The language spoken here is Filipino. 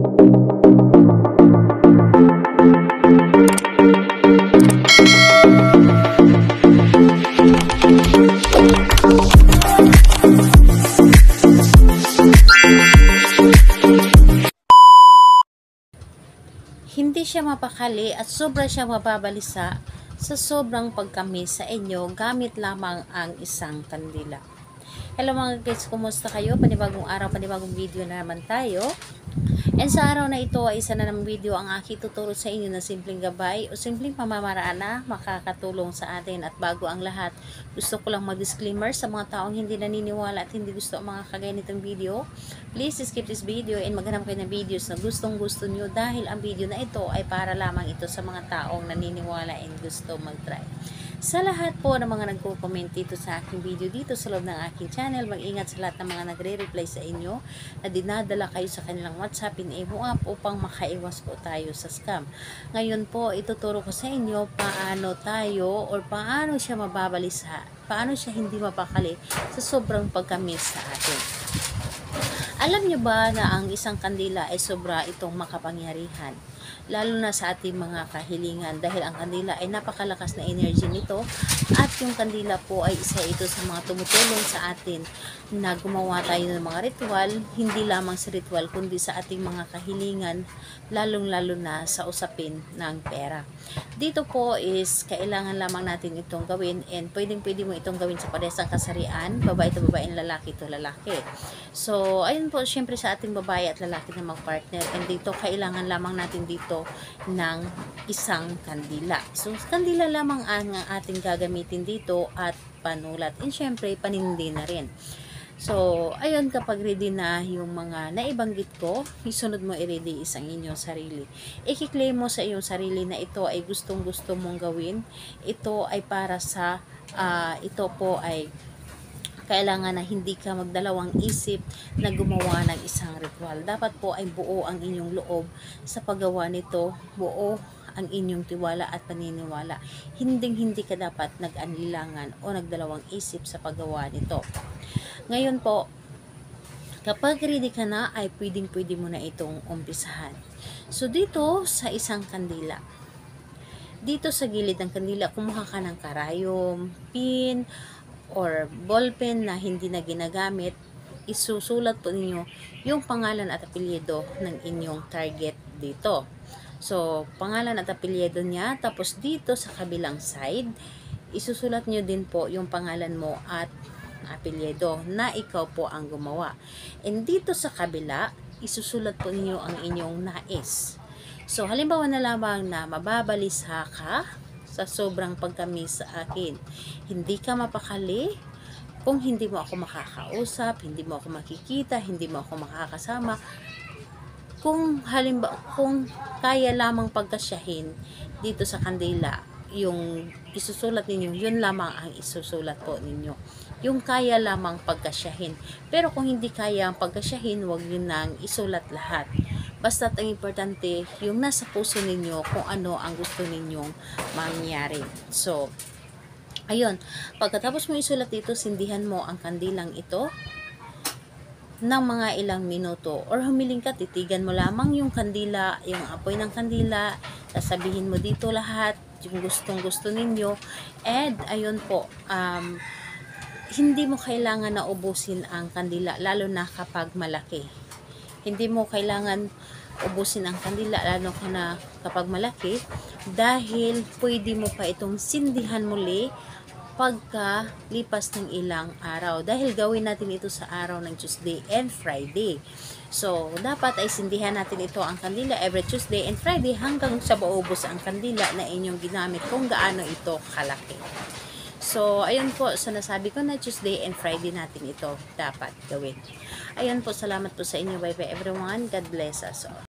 Hindi siya mapakali at sobra siya mababalisa sa sobrang pagkamis sa inyo gamit lamang ang isang kandila. Hello mga guys, kumusta kayo? Panibagong araw, panibagong video na naman tayo. And sa araw na ito ay isa na namang video ang aking tuturo sa inyo na simpleng gabay o simpleng pamamaraan na makakatulong sa atin. At bago ang lahat, gusto ko lang mag-disclaimer sa mga taong hindi naniniwala at hindi gusto ang mga kagaya nitong video. Please skip this video and maghanap kayo ng videos na gustong gusto nyo dahil ang video na ito ay para lamang ito sa mga taong naniniwala and gusto mag-try. Sa lahat po ng mga nagko-comment dito sa aking video dito sa loob ng aking channel, mag-ingat sa lahat ng mga nagre-reply sa inyo na dinadala kayo sa kanilang WhatsApp in Evo app upang makaiwas po tayo sa scam. Ngayon po, ituturo ko sa inyo paano tayo or paano siya mababalisa, paano siya hindi mapakali sa sobrang pagkamis sa atin. Alam nyo ba na ang isang kandila ay sobra itong makapangyarihan? Lalo na sa ating mga kahilingan dahil ang kandila ay napakalakas na energy nito at yung kandila po ay isa ito sa mga tumutulong sa atin na gumawa tayo ng mga ritual, hindi lamang sa ritual kundi sa ating mga kahilingan, lalong-lalo na sa usapin ng pera. Dito po is kailangan lamang natin itong gawin and pwedeng-pwede mo itong gawin sa parehas kasarian, babae ito babae, lalaki ito lalaki. So, ayun po, syempre sa ating babae at lalaki na mag-partner and dito kailangan lamang natin dito ng isang kandila. So, kandila lamang ang ating gagamitin dito at panulat. And syempre, panindi na rin. So, ayun, kapag ready na yung mga naibanggit ko, isunod mo i-ready isang inyong sarili. I-claim mo sa iyong sarili na ito ay gustong-gusto mong gawin. Ito ay para sa, ito po ay kailangan na hindi ka magdalawang isip na gumawa ng isang ritual. Dapat po ay buo ang inyong loob sa paggawa nito, buo ang inyong tiwala at paniniwala. Hindi ka dapat nag-anilangan o nagdalawang isip sa paggawa nito. Ngayon po, kapag ready ka na, ay pwedeng-pwede mo na itong umpisahan. So, dito sa isang kandila, dito sa gilid ng kandila, kumuha ka ng karayom, pin, or ballpen na hindi na ginagamit, isusulat po ninyo yung pangalan at apelyido ng inyong target dito. So, pangalan at apelyido niya, tapos dito sa kabilang side, isusulat nyo din po yung pangalan mo at apelyido na ikaw po ang gumawa. And dito sa kabila, isusulat po ninyo ang inyong nais. So, halimbawa na lamang na mababalisa ka sa sobrang pagkamis sa akin. Hindi ka mapakali kung hindi mo ako makakausap, hindi mo ako makikita, hindi mo ako makakasama. Kung kaya lamang pagkasyahin dito sa kandila, yung isusulat ninyo, yun lamang ang isusulat po ninyo. Yung kaya lamang pagkasyahin. Pero kung hindi kaya ang pagkasyahin, huwag yun nang isulat lahat. Basta ang importante, yung nasa puso ninyo kung ano ang gusto ninyong mangyari. So, ayun. Pagkatapos mo isulat dito, sindihan mo ang kandilang ito ng mga ilang minuto. Or humiling ka, titigan mo lamang yung kandila, yung apoy ng kandila, sasabihin mo dito lahat, yung gustong-gusto ninyo. And, ayun po, hindi mo kailangan na ubusin ang kandila, lalo na kapag malaki. Hindi mo kailangan ubusin ang kandila lalo na kapag malaki dahil pwede mo pa itong sindihan muli pagka lipas ng ilang araw. Dahil gawin natin ito sa araw ng Tuesday and Friday. So, dapat ay sindihan natin ito ang kandila every Tuesday and Friday hanggang sa maubos ang kandila na inyong ginamit kung gaano ito kalaki. So, ayun po, so nasabi ko na Tuesday and Friday natin ito dapat gawin. Ayun po, salamat po sa inyo. Bye bye everyone. God bless us all.